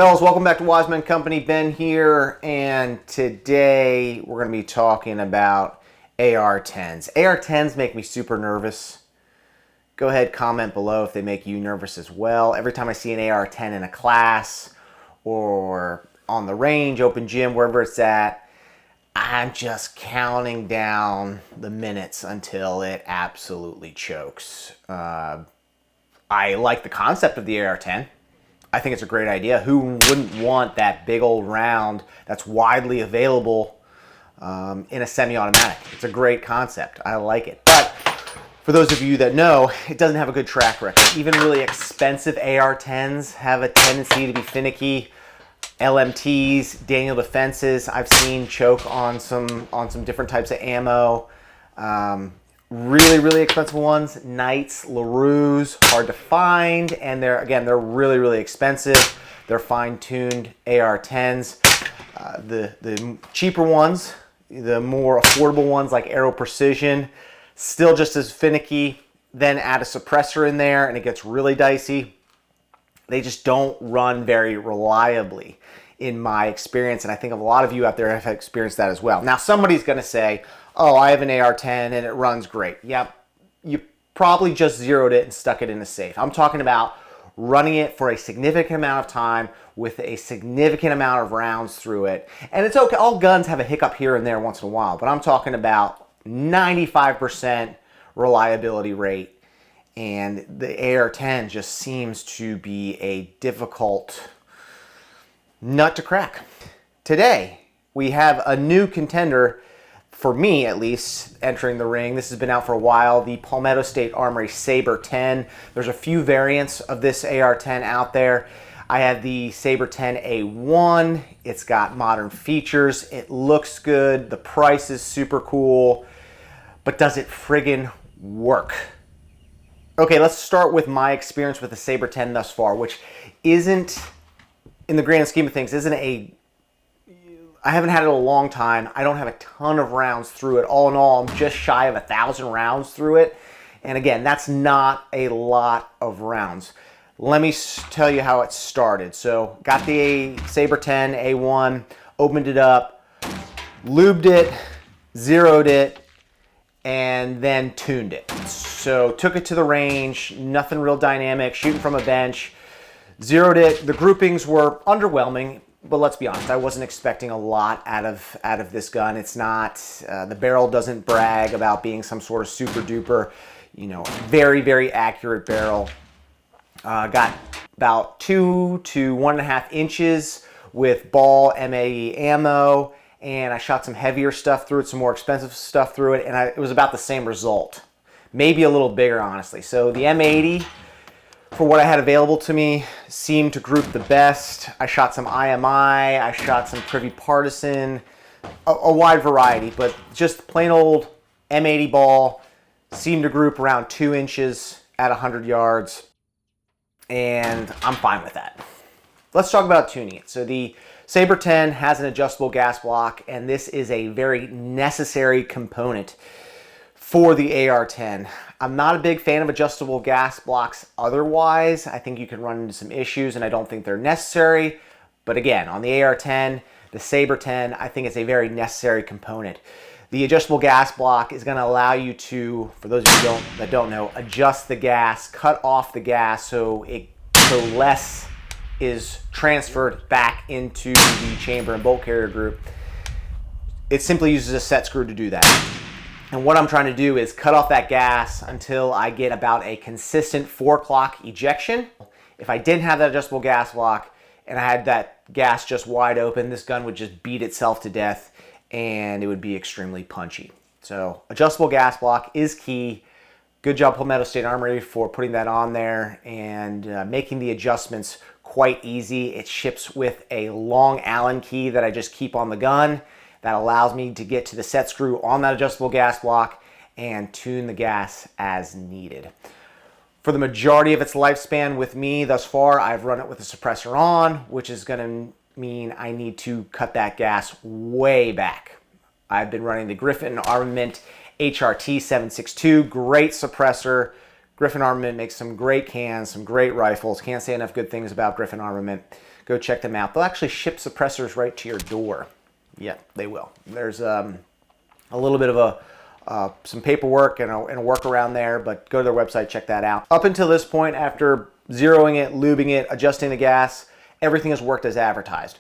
Fellas, welcome back to Wiseman Company. Ben here, and today we're going to be talking about AR10s. AR10s make me super nervous. Go ahead, comment below if they make you nervous as well. Every time I see an AR10 in a class or on the range, open gym, wherever it's at, I'm just counting down the minutes until it absolutely chokes. I like the concept of the AR10. I think it's a great idea. Who wouldn't want that big old round that's widely available in a semi-automatic? It's a great concept. I like it. But for those of you that know, it doesn't have a good track record. Even really expensive AR-10s have a tendency to be finicky. LMTs, Daniel Defenses, I've seen choke on some different types of ammo. Really expensive ones, Knights, LaRue's, hard to find, and they're really expensive. They're fine-tuned AR-10s. The cheaper ones, the more affordable ones like Aero Precision, still just as finicky. Then add a suppressor in there and it gets really dicey. They just don't run very reliably in my experience, and I think a lot of you out there have experienced that as well. Now somebody's going to say, oh, I have an AR-10 and it runs great. Yep, you probably just zeroed it and stuck it in a safe. I'm talking about running it for a significant amount of time with a significant amount of rounds through it. And it's okay, all guns have a hiccup here and there once in a while, but I'm talking about 95% reliability rate. And the AR-10 just seems to be a difficult nut to crack. Today, we have a new contender, for me at least, entering the ring. This has been out for a while, the Palmetto State Armory Sabre 10. There's a few variants of this AR-10 out there. I have the Sabre 10A1. It's got modern features. It looks good. The price is super cool. But does it friggin' work? Okay, let's start with my experience with the Sabre 10 thus far, which isn't, in the grand scheme of things, I haven't had it a long time. I don't have a ton of rounds through it. All in all, I'm just shy of 1,000 rounds through it. And again, that's not a lot of rounds. Let me tell you how it started. So, got the Sabre 10 A1, opened it up, lubed it, zeroed it, and then tuned it. So, took it to the range, nothing real dynamic, shooting from a bench, zeroed it. The groupings were underwhelming. But let's be honest, I wasn't expecting a lot out of this gun. It's not, the barrel doesn't brag about being some sort of super duper, very accurate barrel. Got about 2 to 1.5 inches with ball MAE ammo, and I shot some heavier stuff through it, some more expensive stuff through it, and it was about the same result. Maybe a little bigger, honestly. So the M80, for what I had available to me, seemed to group the best. I shot some IMI, I shot some Privy Partisan, a wide variety, but just plain old M80 ball seemed to group around 2 inches at 100 yards, and I'm fine with that. Let's talk about tuning it. So the Sabre 10 has an adjustable gas block, and this is a very necessary component for the AR-10. I'm not a big fan of adjustable gas blocks otherwise. I think you can run into some issues, and I don't think they're necessary. But again, on the AR-10, the Sabre 10, I think it's a very necessary component. The adjustable gas block is going to allow you to, for those of you that don't know, adjust the gas, cut off the gas so less is transferred back into the chamber and bolt carrier group. It simply uses a set screw to do that. And what I'm trying to do is cut off that gas until I get about a consistent 4 o'clock ejection. If I didn't have that adjustable gas block and I had that gas just wide open, this gun would just beat itself to death and it would be extremely punchy. So adjustable gas block is key. Good job, Palmetto State Armory, for putting that on there and making the adjustments quite easy. It ships with a long Allen key that I just keep on the gun. That allows me to get to the set screw on that adjustable gas block and tune the gas as needed. For the majority of its lifespan with me thus far, I've run it with the suppressor on, which is going to mean I need to cut that gas way back. I've been running the Griffin Armament HRT 762, great suppressor. Griffin Armament makes some great cans, some great rifles. Can't say enough good things about Griffin Armament. go check them out. They'll actually ship suppressors right to your door. Yeah, they will. There's a little bit of some paperwork and a workaround there, but go to their website, check that out. Up until this point, after zeroing it, lubing it, adjusting the gas, everything has worked as advertised.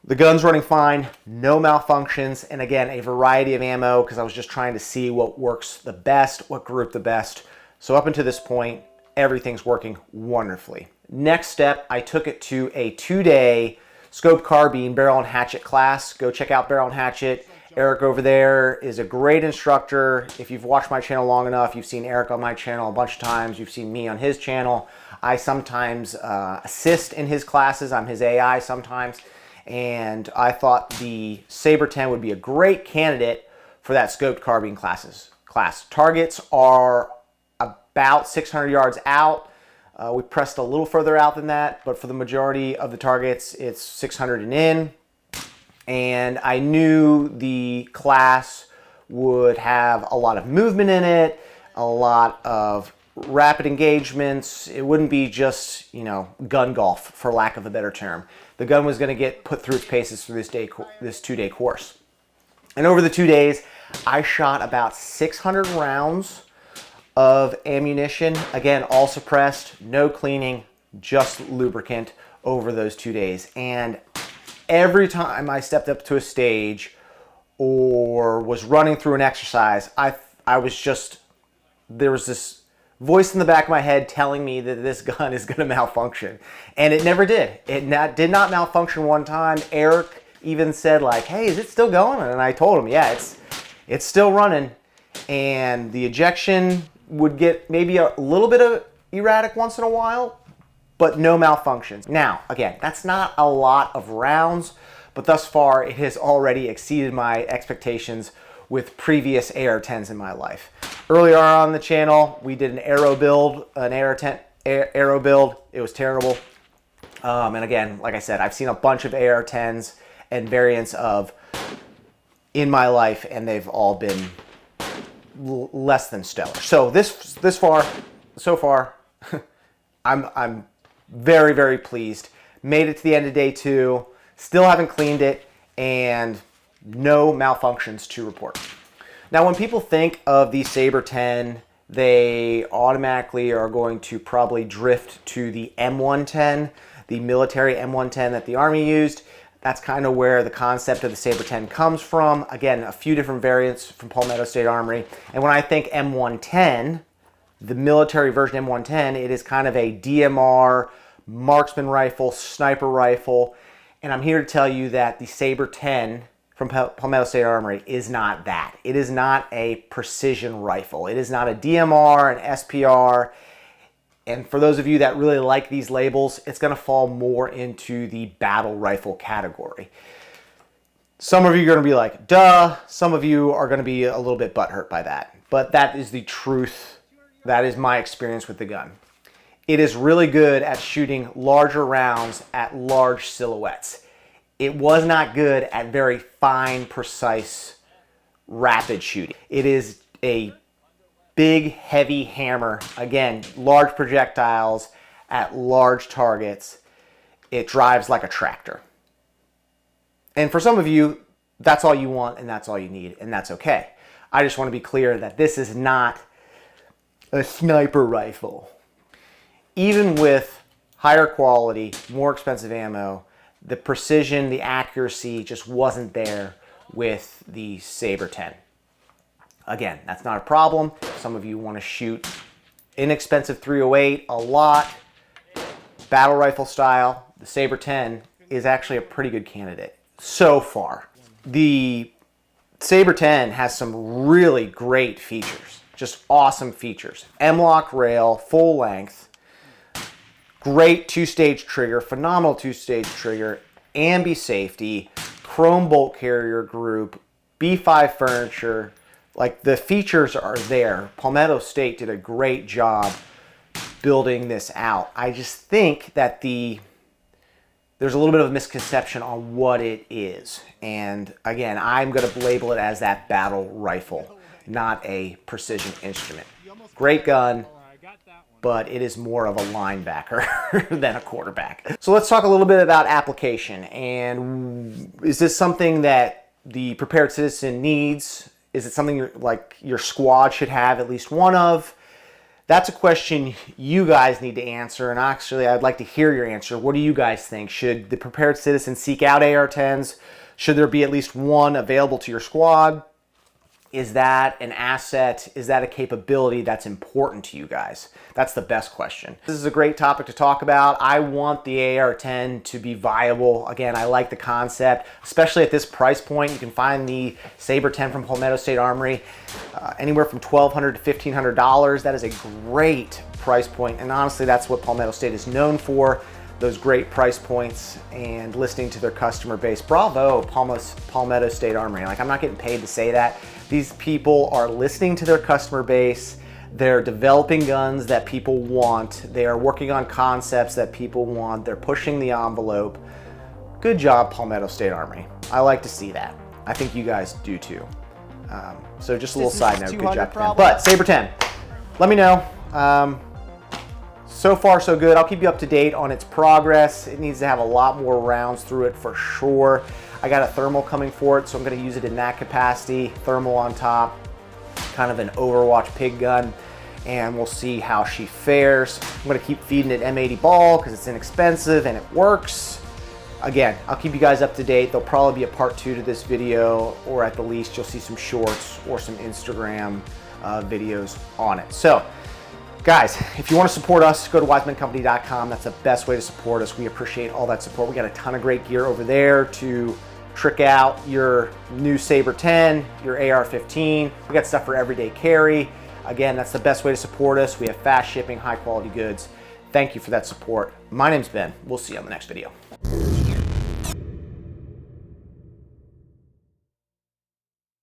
The gun's running fine, no malfunctions, and again, a variety of ammo because I was just trying to see what works the best, what group the best. So up until this point, everything's working wonderfully. Next step, I took it to a 2-day Scoped Carbine barrel and hatchet class. Go check out Barrel and Hatchet. Eric over there is a great instructor. If you've watched my channel long enough, you've seen Eric on my channel a bunch of times. You've seen me on his channel. I sometimes assist in his classes. I'm his AI sometimes. And I thought the Sabre 10 would be a great candidate for that Scoped Carbine class. Targets are about 600 yards out. We pressed a little further out than that, but for the majority of the targets, it's 600 and in. And I knew the class would have a lot of movement in it, a lot of rapid engagements. It wouldn't be just, gun golf, for lack of a better term. The gun was going to get put through its paces through this 2-day course. And over the 2 days, I shot about 600 rounds of ammunition. Again, all suppressed, no cleaning, just lubricant over those 2 days. And every time I stepped up to a stage or was running through an exercise, there was this voice in the back of my head telling me that this gun is going to malfunction. And it never did. It did not malfunction one time. Eric even said like, hey, is it still going? And I told him, yeah, it's still running. And the ejection would get maybe a little bit of erratic once in a while, but no malfunctions. Now, again, that's not a lot of rounds, but thus far it has already exceeded my expectations with previous AR10s in my life. Earlier on the channel, we did an arrow build, an AR10 arrow build. It was terrible. And again, like I said, I've seen a bunch of AR10s and variants of in my life, and they've all been less than stellar. So so far, I'm very, very pleased. Made it to the end of day 2, still haven't cleaned it, and no malfunctions to report. Now, when people think of the Sabre 10, they automatically are going to probably drift to the M110, the military M110 that the Army used. That's kind of where the concept of the Sabre 10 comes from. Again, a few different variants from Palmetto State Armory. And when I think M110, the military version M110, it is kind of a DMR, marksman rifle, sniper rifle. And I'm here to tell you that the Sabre 10 from Palmetto State Armory is not that. It is not a precision rifle. It is not a DMR, an SPR. And for those of you that really like these labels, it's going to fall more into the battle rifle category. Some of you are going to be like, duh. Some of you are going to be a little bit butthurt by that. But that is the truth. That is my experience with the gun. It is really good at shooting larger rounds at large silhouettes. It was not good at very fine, precise, rapid shooting. It is a big, heavy hammer. Again, large projectiles at large targets. It drives like a tractor. And for some of you, that's all you want and that's all you need, and that's okay. I just want to be clear that this is not a sniper rifle. Even with higher quality, more expensive ammo, the precision, the accuracy just wasn't there with the Sabre 10. Again, that's not a problem. Some of you want to shoot inexpensive 308 a lot, battle rifle style. The Sabre 10 is actually a pretty good candidate so far. The Sabre 10 has some really great features, just awesome features. M-LOK rail, full length, great 2-stage trigger, phenomenal 2-stage trigger, ambi safety, chrome bolt carrier group, B5 furniture. Like, the features are there. Palmetto State did a great job building this out. I just think that there's a little bit of a misconception on what it is. And again, I'm going to label it as that battle rifle, not a precision instrument. Great gun. but it is more of a linebacker than a quarterback. So let's talk a little bit about application. And is this something that the prepared citizen needs? Is it something like your squad should have at least one of? That's a question you guys need to answer, and actually I'd like to hear your answer. What do you guys think? Should the prepared citizen seek out AR10s? Should there be at least one available to your squad? Is that an asset? Is that a capability that's important to you guys? That's the best question. This is a great topic to talk about. I want the AR10 to be viable. Again, I like the concept, especially at this price point. You can find the Sabre 10 from Palmetto State Armory anywhere from $1,200 to $1,500. That is a great price point, and honestly, that's what Palmetto State is known for. Those great price points and listening to their customer base. Bravo, Palmetto State Armory. Like, I'm not getting paid to say that. These people are listening to their customer base. They're developing guns that people want. They are working on concepts that people want. They're pushing the envelope. Good job, Palmetto State Armory. I like to see that. I think you guys do too. So just a little side note, good job. But Sabre 10, let me know. So far, so good. I'll keep you up to date on its progress. It needs to have a lot more rounds through it for sure. I got a thermal coming for it, so I'm going to use it in that capacity. Thermal on top, kind of an Overwatch pig gun, and we'll see how she fares. I'm going to keep feeding it M80 ball because it's inexpensive and it works. Again, I'll keep you guys up to date. There'll probably be a part 2 to this video, or at the least you'll see some shorts or some Instagram videos on it. So, guys, if you want to support us, go to wisemancompany.com. That's the best way to support us. We appreciate all that support. We got a ton of great gear over there to trick out your new Sabre 10, your AR-15. We got stuff for everyday carry. Again, that's the best way to support us. We have fast shipping, high quality goods. Thank you for that support. My name's Ben. We'll see you on the next video.